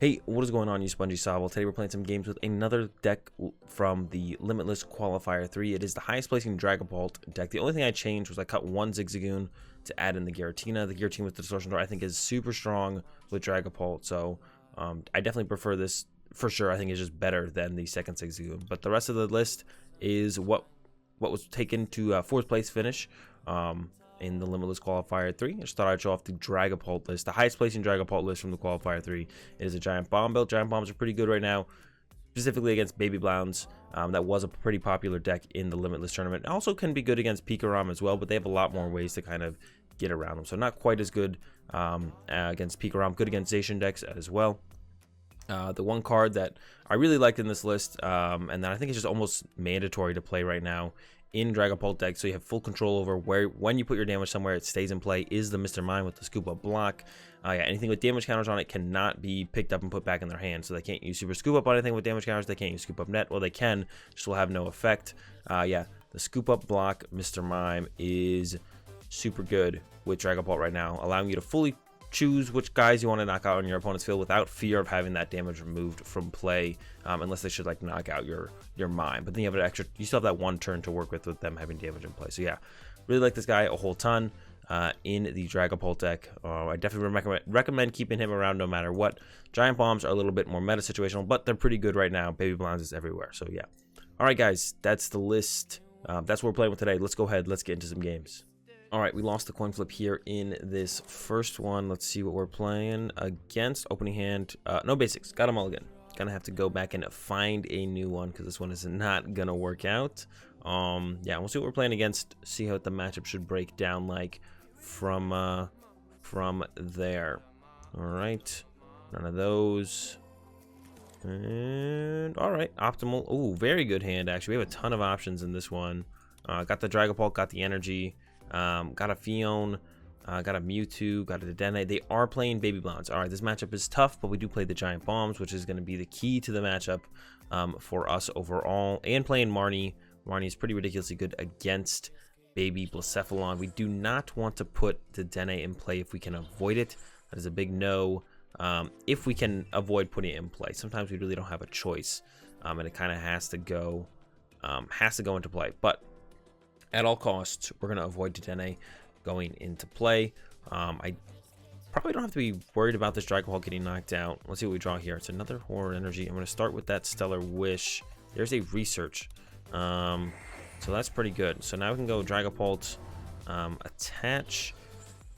Hey, what is going on, you spongy sobble? Today we're playing some games with another deck from the Limitless Qualifier 3. It is the highest placing Dragapult deck. The only thing I changed was I cut one Zigzagoon to add in the Giratina. The Giratina with the Distortion Door I think is super strong with Dragapult, so I definitely prefer this for sure. I think it's just better than the second Zigzagoon. But the rest of the list is what was taken to fourth place finish. In the Limitless Qualifier 3. I just thought I'd show off the Dragapult list, the highest placing Dragapult list from the Qualifier 3. It is a Giant Bomb build. Giant Bombs are pretty good right now, specifically against Baby Blounds. That was a pretty popular deck in the Limitless tournament. It also can be good against Pikarom as well, but they have a lot more ways to kind of get around them. So not quite as good against Pikarom, good against Zacian decks as well. The one card that I really liked in this list, and that I think is just almost mandatory to play right now in Dragapult deck, so you have full control over when you put your damage somewhere, it stays in play, is the Mr. Mime with the Scoop Up block. Yeah, anything with damage counters on it cannot be picked up and put back in their hand, so they can't use Super Scoop Up on anything with damage counters. They can't use Scoop Up Net. Well, they can, just will have no effect. Yeah, the Scoop Up block Mr. Mime is super good with Dragapult right now, allowing you to fully choose which guys you want to knock out on your opponent's field without fear of having that damage removed from play, unless they should like knock out your Mime. But then you have an extra, you still have that one turn to work with them having damage in play. So yeah, really like this guy a whole ton in the Dragapult deck. I definitely recommend keeping him around no matter what. Giant Bombs are a little bit more meta situational, but they're pretty good right now. Baby Blounds is everywhere. So yeah. All right, guys, that's the list. That's what we're playing with today. Let's go ahead. Let's get into some games. All right, we lost the coin flip here in this first one. Let's see what we're playing against. Opening hand, no basics. Got them all again. Gonna have to go back and find a new one because this one is not gonna work out. Yeah, we'll see what we're playing against. See how the matchup should break down like from there. All right, none of those. And all right, optimal. Oh, very good hand actually. We have a ton of options in this one. Got the Dragapult, got the energy. Got a Phione, got a Mewtwo, got a Dedenne. They are playing Baby Blounds. All right, this matchup is tough, but we do play the Giant Bombs, which is going to be the key to the matchup for us overall. And playing Marnie. Marnie is pretty ridiculously good against Baby Blacephalon. We do not want to put Dedenne in play if we can avoid it. That is a big no. If we can avoid putting it in play, sometimes we really don't have a choice, and it kind of has to go into play. But at all costs, we're going to avoid Dedenne going into play. I probably don't have to be worried about this Dragapult getting knocked out. Let's see what we draw here. It's another Horror Energy. I'm going to start with that Stellar Wish. There's a Research. So that's pretty good. So now we can go Dragapult, attach,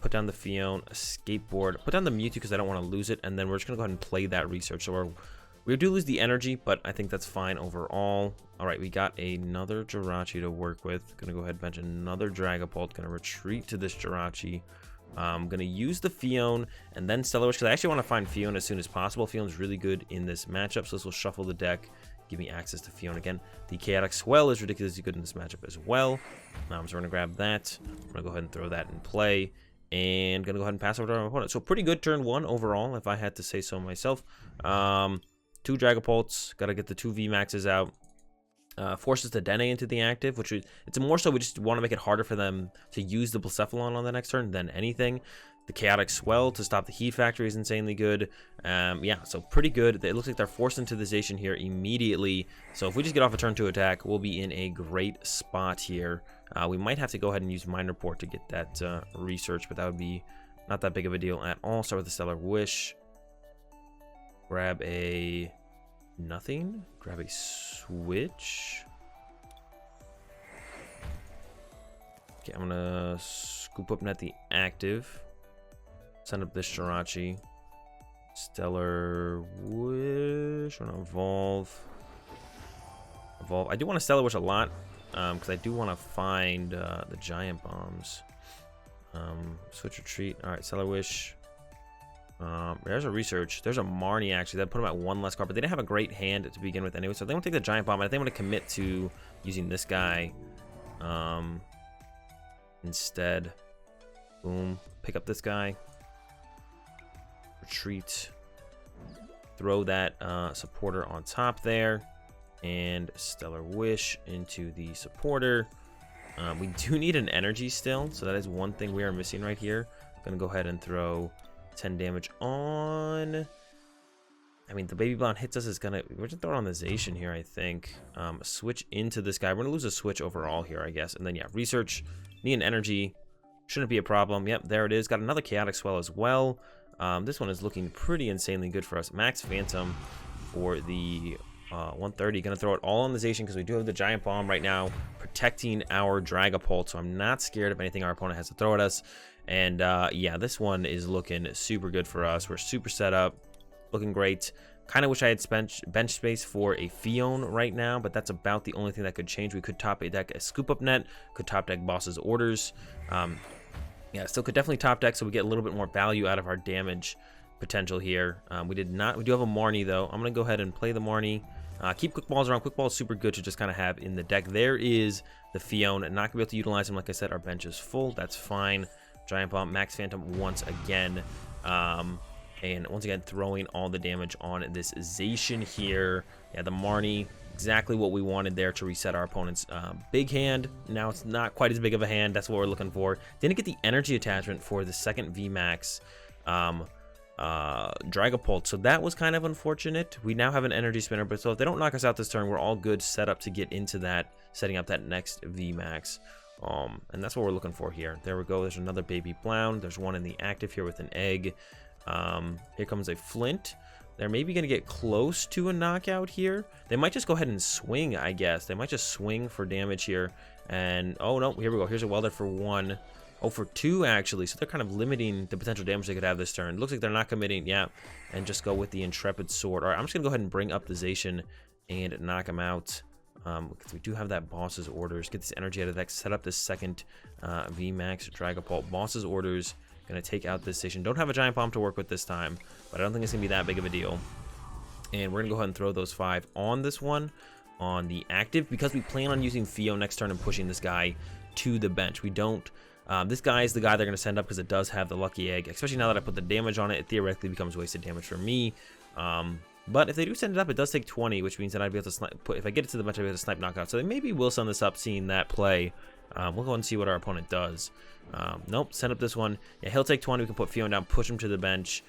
put down the Phione, Escape Board, put down the Mewtwo because I don't want to lose it, and then we're just going to go ahead and play that Research. So we do lose the energy, but I think that's fine overall. All right, we got another Jirachi to work with. Gonna go ahead and bench another Dragapult. Gonna retreat to this Jirachi. Gonna use the Phione and then Stellar Wish because I actually want to find Phione as soon as possible. Phione's really good in this matchup, so this will shuffle the deck, give me access to Phione again. The Chaotic Swell is ridiculously good in this matchup as well. So we're gonna grab that. I'm gonna go ahead and throw that in play. And gonna go ahead and pass over to our opponent. So pretty good turn one overall, if I had to say so myself. 2 Dragapults, gotta get the 2 VMAXs out. Forces the Dedenne into the active, which it's more so we just want to make it harder for them to use the Blacephalon on the next turn than anything. The Chaotic Swell to stop the Heat Factory is insanely good. Yeah, so pretty good. It looks like they're forced into the Zacian here immediately. So if we just get off a turn 2 attack, we'll be in a great spot here. We might have to go ahead and use Mind Report to get that Research, but that would be not that big of a deal at all. Start with the Stellar Wish. Grab a nothing. Grab a switch. Okay, I'm gonna Scoop Up Net the active. Send up this Jirachi. Stellar Wish. We're gonna evolve. I do want to Stellar Wish a lot because I do want to find the Giant Bombs. Switch Retreat. All right, Stellar Wish. There's a Research. There's a Marnie, actually. That put them at 1 less card, but they didn't have a great hand to begin with anyway, so they want to take the Giant Bomb, and I think I'm going to commit to using this guy instead. Boom. Pick up this guy. Retreat. Throw that supporter on top there, and Stellar Wish into the supporter. We do need an energy still, so that is one thing we are missing right here. I'm going to go ahead and throw 10 damage on I mean, the Baby Blonde hits us is gonna, we're just throwing on the Zacian here, I think. Switch into this guy. We're gonna lose a switch overall here, I guess. And then, yeah, Research, need an energy. Shouldn't be a problem. Yep, there it is. Got another Chaotic Swell as well. This one is looking pretty insanely good for us. Max Phantom for the 130. Gonna throw it all on the Zacian because we do have the Giant Bomb right now protecting our Dragapult. So I'm not scared of anything our opponent has to throw at us. And yeah, this one is looking super good for us. We're super set up. Looking great. Kind of wish I had bench space for a Phione right now, but that's about the only thing that could change. We could top deck a Scoop Up Net, could top deck Boss's Orders. Yeah, still could definitely top deck so we get a little bit more value out of our damage potential here. We do have a Marnie though. I'm gonna go ahead and play the Marnie. Keep Quick Balls around. Quick Ball is super good to just kind of have in the deck. There is the Phione. Not gonna be able to utilize him. Like I said, our bench is full. That's fine. Giant Bomb, Max Phantom once again. And once again, throwing all the damage on this Zacian here. Yeah, the Marnie, exactly what we wanted there to reset our opponent's big hand. Now it's not quite as big of a hand. That's what we're looking for. Didn't get the energy attachment for the second VMAX Dragapult, so that was kind of unfortunate. We now have an Energy Spinner, but so if they don't knock us out this turn, we're all good, set up to get into that, setting up that next VMAX. And that's what we're looking for here. There we go. There's another Baby Blound. There's one in the active here with an egg. Here comes a Flint. They're maybe going to get close to a knockout here. They might just go ahead and swing, I guess. They might just swing for damage here. And, oh, no, here we go. Here's a Welder for 1. Oh, for 2, actually. So they're kind of limiting the potential damage they could have this turn. Looks like they're not committing, yeah, and just go with the Intrepid Sword. All right, I'm just going to go ahead and bring up the Zacian and knock him out. Because we do have that Boss's Orders. Get this energy out of the deck. Set up this second VMAX Dragapult. Boss's Orders. Gonna take out this Zacian. Don't have a Giant Bomb to work with this time, but I don't think it's gonna be that big of a deal. And we're gonna go ahead and throw those 5 on this one, on the active, because we plan on using Phione next turn and pushing this guy to the bench. We don't. This guy is the guy they're gonna send up because it does have the lucky egg. Especially now that I put the damage on it, it theoretically becomes wasted damage for me. But if they do send it up, it does take 20, which means that I'd be able to snipe. If I get it to the bench, I'd be able to snipe knockout. So they maybe will send this up, seeing that play. We'll go and see what our opponent does. Nope, send up this one. Yeah, he'll take 20. We can put Phione down, push him to the bench.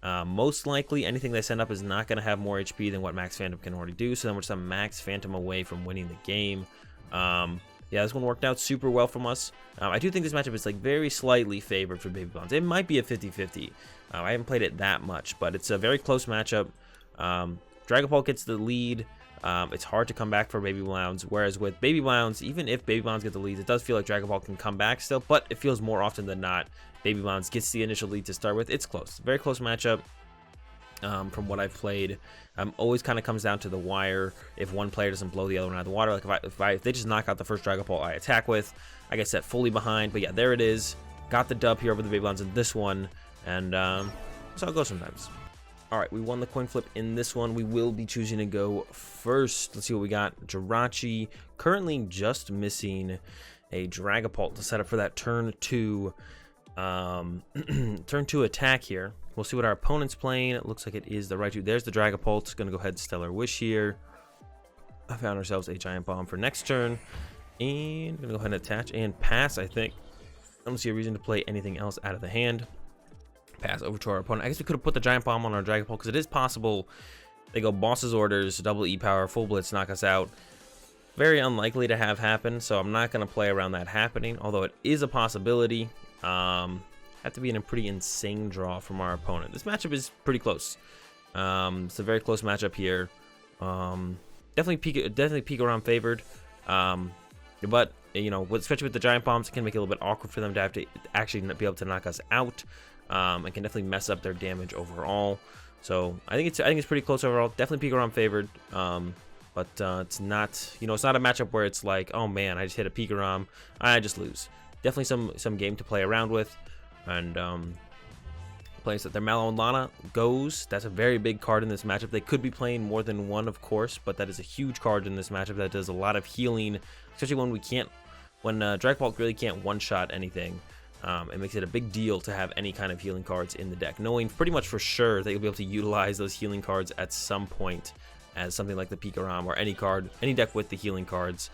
Most likely, anything they send up is not going to have more HP than what Max Phantom can already do. So then we're just a Max Phantom away from winning the game. Yeah, this one worked out super well from us. I do think this matchup is like very slightly favored for Baby Blondes. It might be a 50-50. I haven't played it that much, but it's a very close matchup. Dragapult gets the lead. It's hard to come back for Baby Blounds, whereas with Baby Blounds, even if Baby Blounds get the lead, it does feel like Dragapult can come back still, but it feels more often than not Baby Blounds gets the initial lead to start with. It's close. Very close matchup from what I've played. Always kind of comes down to the wire. If one player doesn't blow the other one out of the water, like if they just knock out the first Dragapult I attack with, I get set fully behind. But yeah, there it is. Got the dub here over the Baby Blounds in this one, and that's how it goes sometimes. All right, we won the coin flip in this one. We will be choosing to go first. Let's see what we got. Jirachi, currently just missing a Dragapult to set up for that turn 2 attack here. We'll see what our opponent's playing. It looks like it is the Raichu. There's the Dragapult. It's gonna go ahead and Stellar Wish here. I found ourselves a Giant Bomb for next turn, and we're gonna go ahead and attach and pass. I think I don't see a reason to play anything else out of the hand. Pass over to our opponent. I guess we could have put the Giant Bomb on our Dragapult because it is possible they go Boss's Orders, double E power, full blitz, knock us out. Very unlikely to have happen, so I'm not going to play around that happening, although it is a possibility. Have to be in a pretty insane draw from our opponent. This matchup is pretty close. It's a very close matchup here. Definitely peek around favored. But you know, especially with the Giant Bombs, it can make it a little bit awkward for them to have to actually be able to knock us out. And can definitely mess up their damage overall. So I think it's pretty close overall. Definitely peek around favored. But it's not, you know, it's not a matchup where it's like, oh man, I just hit a peek around, I just lose. Definitely some game to play around with. And plays that their Mallow and Lana goes. That's a very big card in this matchup. They could be playing more than one, of course, but that is a huge card in this matchup that does a lot of healing, especially when Dragapult really can't one-shot anything. It makes it a big deal to have any kind of healing cards in the deck, knowing pretty much for sure that you'll be able to utilize those healing cards at some point as something like the Pikaram or any deck with the healing cards.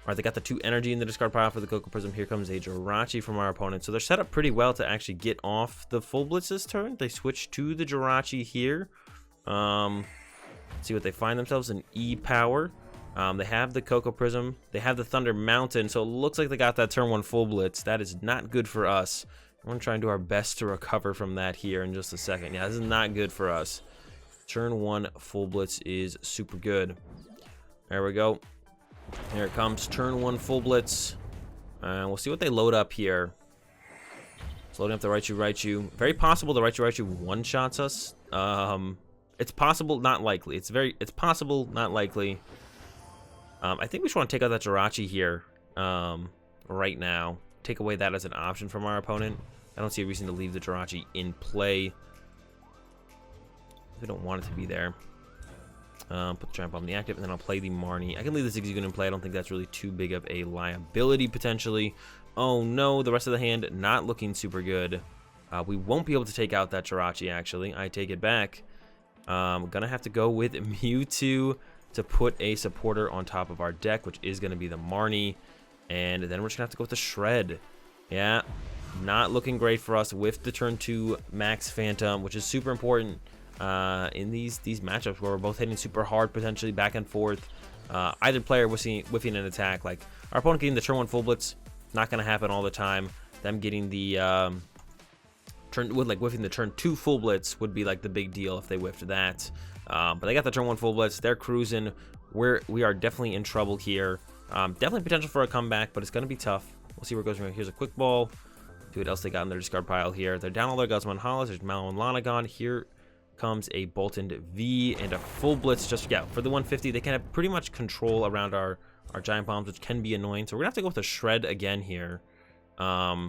All right, they got the 2 energy in the discard pile for the Coco Prism. Here comes a Jirachi from our opponent. So they're set up pretty well to actually get off the full blitz this turn. They switch to the Jirachi here. See what they find themselves in E-Power. They have the Cocoa Prism. They have the Thunder Mountain, so it looks like they got that turn 1 full blitz. That is not good for us. We're going to try and do our best to recover from that here in just a second. Yeah, this is not good for us. Turn 1 full blitz is super good. There we go. Here it comes. Turn 1 full blitz. We'll see what they load up here. It's loading up the Raichu. Very possible the Raichu one-shots us. It's possible, not likely. It's possible, not likely. I think we just want to take out that Jirachi here right now. Take away that as an option from our opponent. I don't see a reason to leave the Jirachi in play. We don't want it to be there. Put the Giant Bomb in the active, and then I'll play the Marnie. I can leave the Zigzagoon in play. I don't think that's really too big of a liability, potentially. Oh, no. The rest of the hand not looking super good. We won't be able to take out that Jirachi, actually. I take it back. Gonna have to go with Mewtwo to put a supporter on top of our deck, which is going to be the Marnie. And then we're just going to have to go with the Shred. Yeah, not looking great for us with the turn 2 Max Phantom, which is super important in these matchups where we're both hitting super hard, potentially back and forth. Either player whiffing an attack. Like, our opponent getting the turn 1 full blitz, not going to happen all the time. Them getting the whiffing the turn 2 full blitz would be like the big deal if they whiffed that. But they got the turn 1 full blitz. They're cruising. We are definitely in trouble here. Definitely potential for a comeback, but it's going to be tough. We'll see where it goes from here. Here's a quick ball. See what else they got in their discard pile here. They're down all their Guzman Hollows. There's Mallow and Lanagon. Here comes a Bolton V and a full blitz. Just, yeah, for the 150, they can have pretty much control around our Giant Bombs, which can be annoying. So we're going to have to go with a Shred again here. Yeah,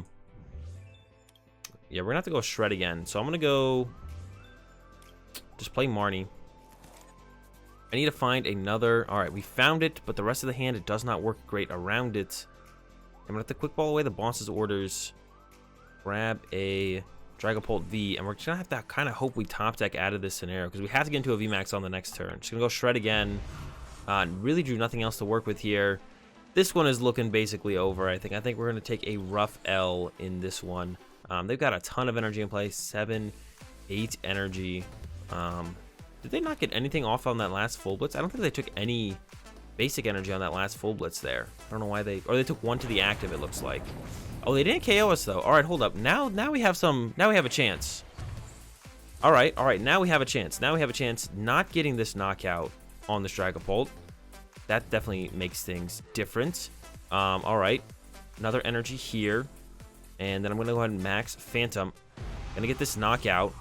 we're going to have to go Shred again. So I'm going to go just play Marnie. I need to find another. All right, we found it, but the rest of the hand, it does not work great around it. I'm going to have to quick ball away the boss's orders. Grab a Dragapult V, and we're just going to have to kind of hope we top deck out of this scenario because we have to get into a VMAX on the next turn. Just going to go Shred again. Really drew nothing else to work with here. This one is looking basically over, I think. I think we're going to take a rough L in this one. They've got a ton of energy in play. 7, 8 energy. Did they not get anything off on that last full blitz? I don't think they took any basic energy on that last full blitz there. I don't know why they... Or they took 1 to the active, it looks like. Oh, they didn't KO us, though. All right, hold up. Now we have some... Now we have a chance. All right. Now we have a chance. Now we have a chance not getting this knockout on this Dragapult. That definitely makes things different. All right. Another energy here. And then I'm going to go ahead and max Phantom. Going to get this knockout.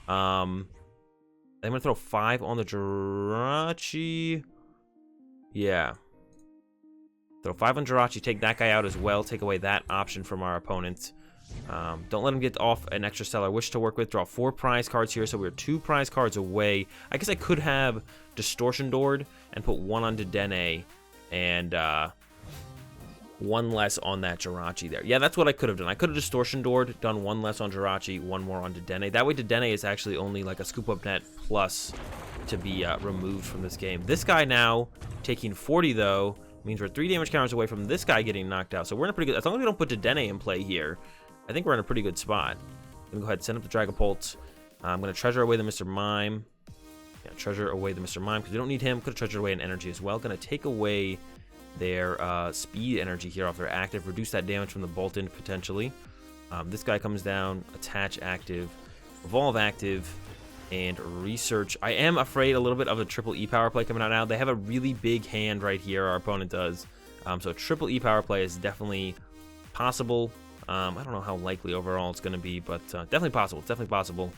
I'm going to throw 5 on the Jirachi. Yeah. Throw 5 on Jirachi. Take that guy out as well. Take away that option from our opponent. Don't let him get off an extra Stellar Wish to work with. Draw 4 prize cards here, so we're 2 prize cards away. I guess I could have Distortion Doored and put 1 on Dedenne and 1 less on that Jirachi there. Yeah, that's what I could have done. I could have Distortion Doored, done 1 less on Jirachi, 1 more on Dedenne. That way Dedenne is actually only like a Scoop Up Net plus to be removed from this game. This guy now taking 40 though means we're 3 damage counters away from this guy getting knocked out. So we're in a pretty good... As long as we don't put Dedenne in play here, I think we're in a pretty good spot. I'm going to go ahead and send up the Dragapult. I'm going to treasure away the Mr. Mime. Yeah, treasure away the Mr. Mime because we don't need him. Could have treasured away an energy as well. Going to take away their speed energy here off their active. Reduce that damage from the Bolton potentially. This guy comes down. Attach active. Evolve active. And research. I am afraid a little bit of the triple E power play coming out now. They have a really big hand right here. Our opponent does. So triple E power play is definitely possible. I don't know how likely overall it's going to be, but definitely possible. It's definitely possible.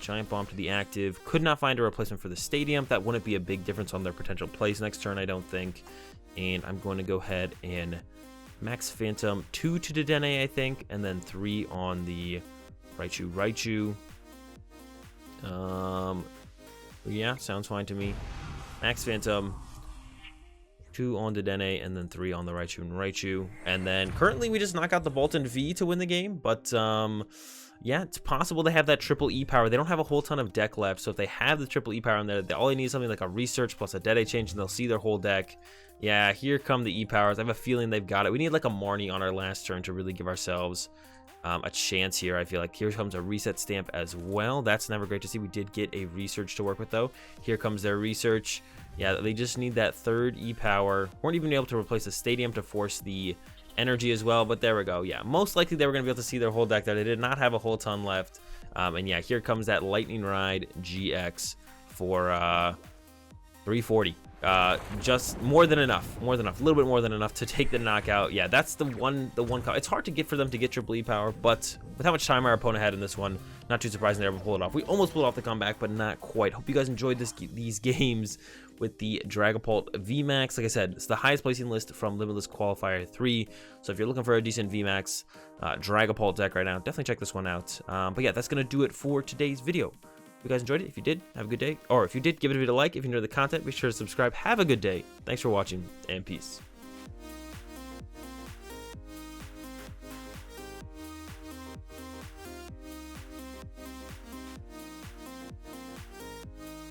Giant Bomb to the active. Could not find a replacement for the Stadium. That wouldn't be a big difference on their potential plays next turn, I don't think. And I'm going to go ahead and max Phantom. 2 to Dedenne, I think. And then 3 on the Raichu. Yeah, sounds fine to me. Max Phantom. 2 on Dedenne, and then 3 on the Raichu. And then currently we just knock out the Bolton V to win the game. But yeah, it's possible they have that triple E power. They don't have a whole ton of deck left, so if they have the triple E power in there, all they need is something like a research plus a Dedenne change, and they'll see their whole deck. Yeah, here come the E powers. I have a feeling they've got it. We need like a Marnie on our last turn to really give ourselves a chance here. I feel like here comes a reset stamp as well. That's never great to see. We did get a research to work with though. Here comes their research. Yeah, they just need that third E-Power. Weren't even able to replace the Stadium to force the Energy as well, but there we go. Yeah, most likely they were going to be able to see their whole deck there. They did not have a whole ton left. And yeah, here comes that Lightning Ride GX for 340. Just more than enough, a little bit more than enough to take the knockout. Yeah, that's the one it's hard to get for them to get triple E-Power, but with how much time our opponent had in this one, not too surprising they were able to pull it off. We almost pulled off the comeback, but not quite. Hope you guys enjoyed these games with the Dragapult VMAX. Like I said, it's the highest placing list from Limitless Qualifier 3. So if you're looking for a decent VMAX Dragapult deck right now, definitely check this one out. But yeah, that's going to do it for today's video. If you guys enjoyed it, if you did, have a good day. Or if you did, give it a like. If you enjoyed the content, be sure to subscribe. Have a good day. Thanks for watching, and peace.